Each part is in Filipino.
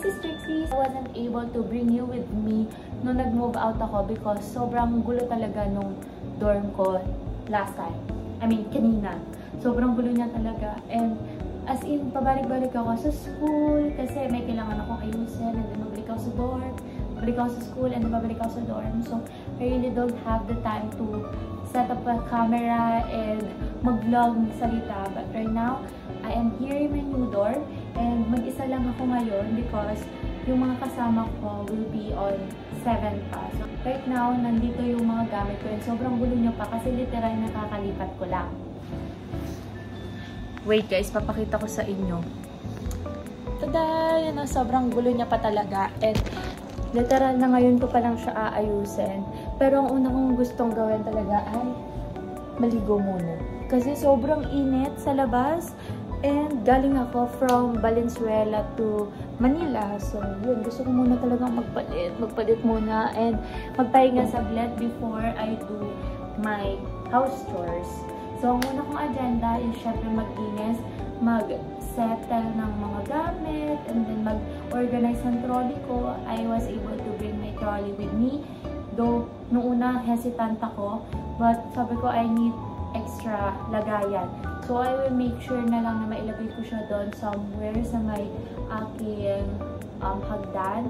is Trixie. I wasn't able to bring you with me nung nag-move out ako because sobrang gulo talaga nung dorm ko last time. I mean, kanina. Sobrang gulo niya talaga. And as in, pabalik-balik ako sa school kasi may kailangan akong ayusin and then mabalik ako sa dorm, balik ako sa school, and then babalik ako sa dorm. So, I really don't have the time to set up a camera and mag-vlog, salita. But right now, I am here in my new dorm and mag-isa lang ako ngayon because yung mga kasama ko will be on 7 pa. So, right now, nandito yung mga gamit ko and sobrang gulo niya pa kasi literal nakakalipat ko lang. Wait guys, papakita ko sa inyo. Tada! Yan, sobrang gulo niya pa talaga and literal na ngayon ko pa lang siya aayusin. Pero ang una kong gustong gawin talaga ay maligo muna. Kasi sobrang init sa labas. And galing ako from Valenzuela to Manila. So, yun. Gusto ko muna talagang magpalit muna. And magpahinga saglit before I do my house chores. So, ang una kong agenda is syempre maglinis, mag-settle ng mga gamit, and then mag-organize ng trolley ko. I was able to bring my trolley with me. Though, noong una, hesitant ako. But sabi ko, I need extra lagayan. So, I will make sure na lang na mailagay ko siya doon somewhere sa may aking hagdan.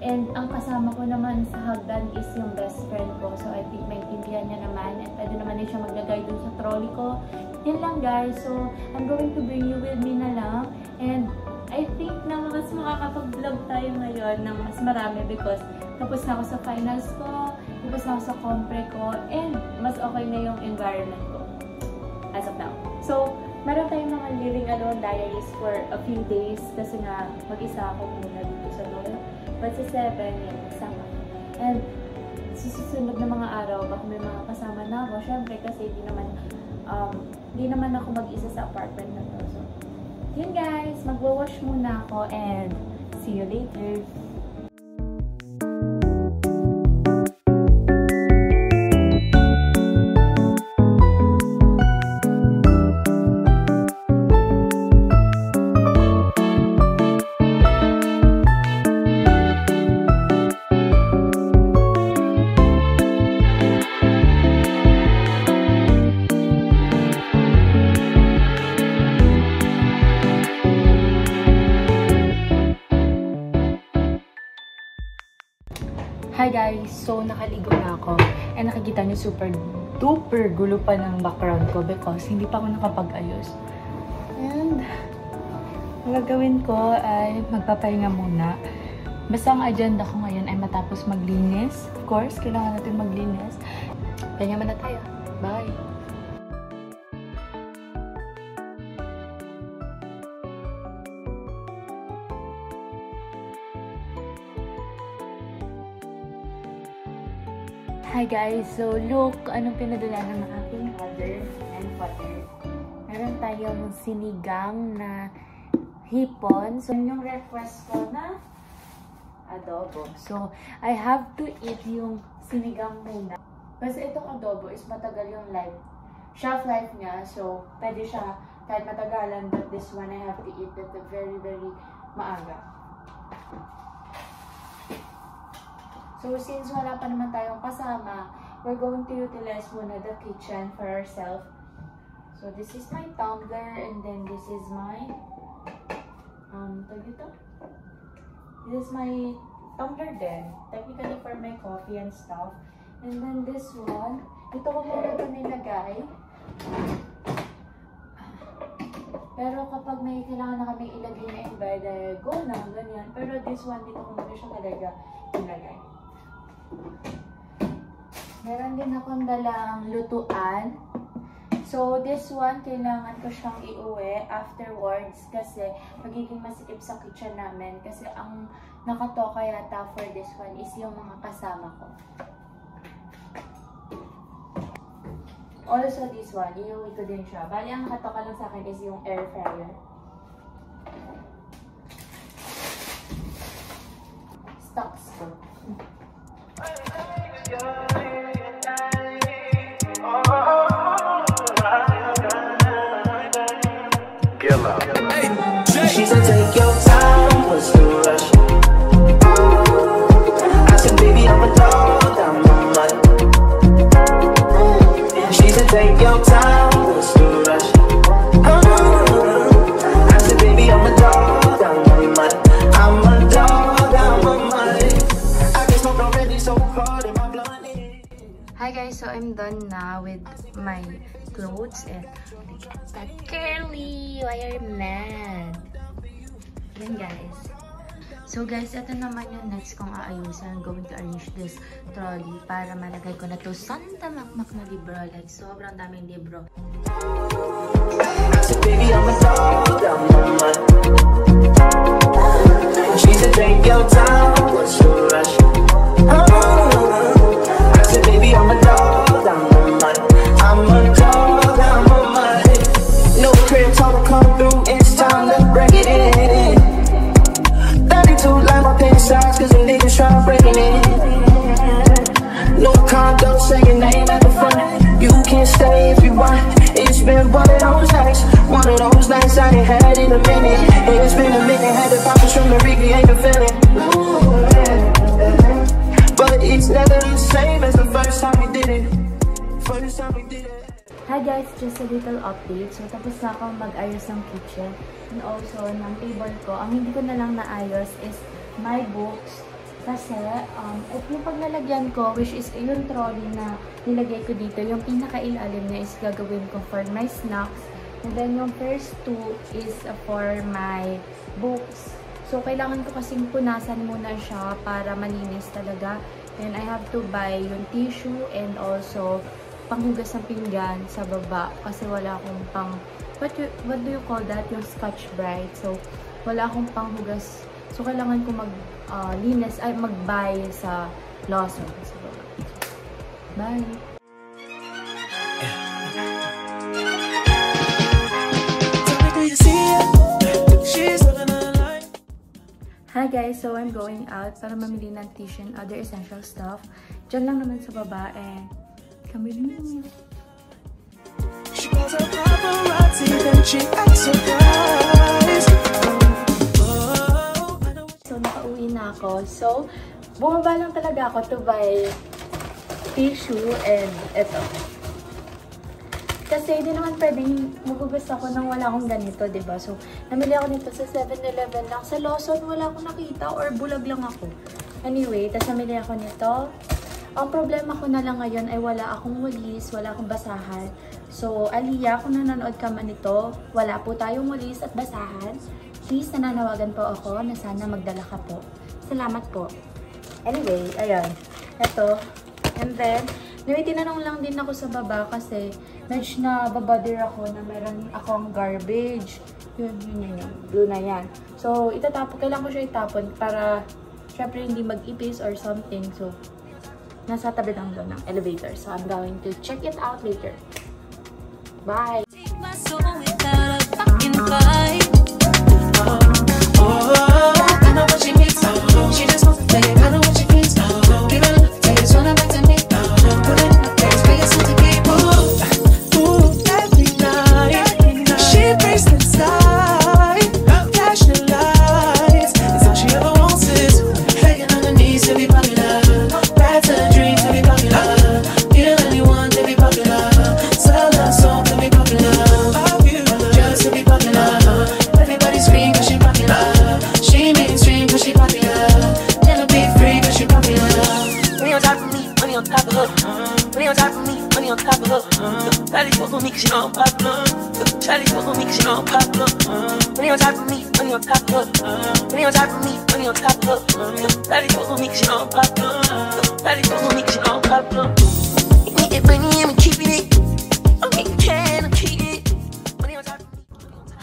And ang kasama ko naman sa hagdan is yung best friend ko. So, I think maintindihan niya naman. And pwede naman din siya maglagay doon sa trolley ko. Yan lang guys. So, I'm going to bring you with me na lang. And I think na mas makakapag-vlog tayo ngayon ng mas marami because tapos na ako sa finals ko, tapos na ako sa compre ko, and mas okay na yung environment ko as of now. So, meron tayong mga living alone diaries for a few days kasi nga mag-isa ako muna dito sa dorm. But sa 7, yan, kasama. And susunod na mga araw, baka may mga kasama na ako. Syempre kasi di naman ako mag-isa sa apartment na to. So, yun guys, magwa-wash muna ako and see you later. Hi guys! So, nakaligo na ako. And nakikita niyo super duper gulo pa ng background ko because hindi pa ako nakapag-ayos. And, ang gagawin ko ay magpapahinga muna. Basta ang agenda ko ngayon ay matapos maglinis. Of course, kailangan natin maglinis. Pahinga muna tayo. Bye! Hi guys! So look, anong pinadala ng aking mother and father. Meron tayong sinigang na hipon. So yung request ko na adobo. So I have to eat yung sinigang muna. Kasi itong adobo is matagal yung shelf life niya. So pwede siya kahit matagalan. But this one I have to eat it very maaga. So, since wala pa naman tayong kasama, we're going to utilize muna the kitchen for ourselves. So, this is my tumbler and then this is my, this is my tumbler din. Technically for my coffee and stuff. And then this one, ito ko muna ito nilagay. Pero kapag may kailangan na kami ilagay na invite, go na, ganyan. Pero this one, dito ko muna siya talaga ilagay. Meron din akong dalang lutuan. So, this one, kailangan ko siyang iuwi afterwards kasi magiging masikip sa kitchen namin. Kasi ang nakatoka yata for this one is yung mga kasama ko. Also, this one, iuwi ko din siya. Bali, ang nakatoka lang sa akin is yung air fryer. Stocks ko. She said take your time, what's the rush? I'm done na with my clothes and look at that curly! Why are you mad? Yan guys. So guys, ito naman yung next kong aayusin. I'm going to arrange this trolley para malagay ko na to Santa Makmak na libro. Like, sobrang daming libro. So baby, I'm a dog, I'm on my She said, take your time, what's your rush? I said, baby, I'm a dog, I'm on my I'm a dog, I'm on my No crib, time to come through, it's time to break it in 32 like my pants size, cause the niggas try breaking it No condo, say your name at the front You can stay if you want It's been one of those nights I ain't had in a minute It's been a minute, had the poppers from the recreate the feeling But it's never the same as the first time we did it Hi guys, just a little update. So tapos na akong mag-ayos ng kitchen and also ng table ko. Ang hindi ko na lang naayos is my books. Kasi, at yung paglalagyan ko, which is yung trolley na nilagay ko dito, yung pinaka-ilalim niya is gagawin ko for my snacks. And then, yung first two is for my books. So, kailangan ko kasing punasan muna siya para malinis talaga. And I have to buy yung tissue and also panghugas ng pinggan sa baba. Kasi wala akong pang, what do you call that? Yung Scotch Brite. So, wala akong panghugas. So, kailangan ko mag-buy sa Lawson. Sa baba. Bye! Hi guys! So, I'm going out para mamili ng tissue and other essential stuff. Diyan lang naman sa baba and come with me! So, nakauwi na ako. So, bumaba lang talaga ako to buy tissue and eto. Kasi hindi naman pwedeng magugusto ako nang wala akong ganito, diba? So, namili ako nito sa 7-Eleven lang. Sa Lawson, wala akong nakita or bulag lang ako. Anyway, tas namili ako nito. Ang problema ko na lang ngayon ay wala akong walis, wala akong basahan. So, Aliyah, kung nanonood ka man nito, wala po tayong walis at basahan. Please, nananawagan po ako na sana magdala ka po. Salamat po. Anyway, ayun. Ito. And then, tinanong lang din ako sa baba kasi medyo na babadir ako na meron akong garbage. Yun. Blue na yan. So, kailangan ko siya itapon para syempre hindi mag-ipis or something. So, nasa tabi lang doon ng elevator. So, I'm going to check it out later. Bye!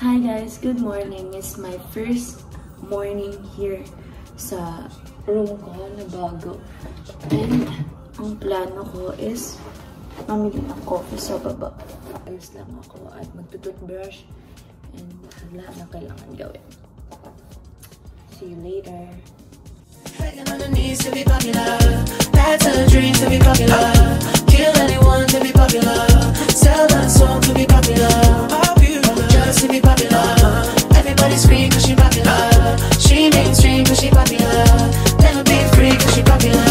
Hi guys, good morning. It's my first morning here sa room ko na bago. And ang plano ko is mamili ng coffee sa baba. Ayos lang ako at magtututbrush and wala na kailangan gawin. See you later. Begging on the knees to be popular. That's a dream to be popular. Kill anyone to be popular. Sell my soul to be popular. Just to be popular. Everybody scream cause she popular. She mainstream cause she popular. Never be free cause she popular.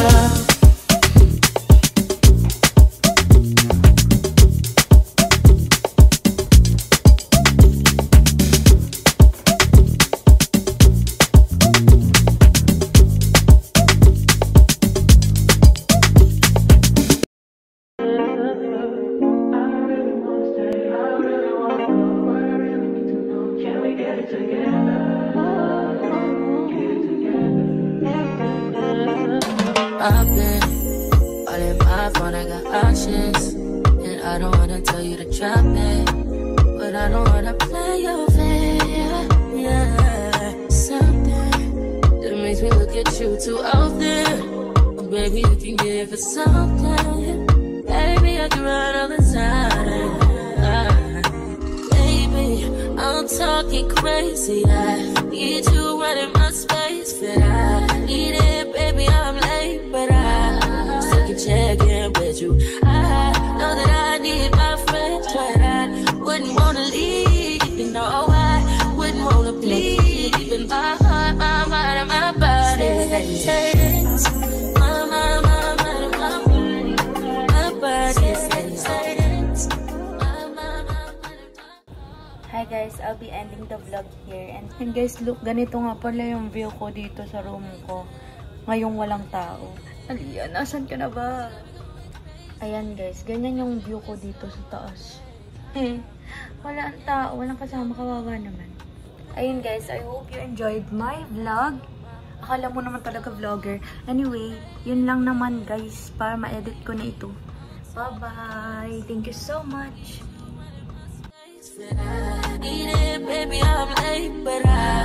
I've been all in my phone, I got options. And I don't wanna tell you to drop it, but I don't wanna play your fair. Yeah, something that makes me look at you too often. Oh, baby, you can give it something. Baby, I can run all the time. Baby, I'm talking crazy. I need you running my space, but I need it, baby. I'm late, but I still can check in with you. I know that I need my friends, but I wouldn't wanna leave. You know, I wouldn't wanna bleed. Even my heart, my mind, and my body. Hi guys, I'll be ending the vlog here. And guys, look, ganito nga pala yung view ko dito sa room ko. Ngayong walang tao. Aliyah, nasan ka na ba? Ayan guys, ganyan yung view ko dito sa taas. Walang tao, walang kasama, kawawa naman. Ayun guys, I hope you enjoyed my vlog. Akala mo naman talaga vlogger. Anyway, yun lang naman guys, para ma-edit ko na ito. Bye-bye! Thank you so much! Baby, I'm late, but I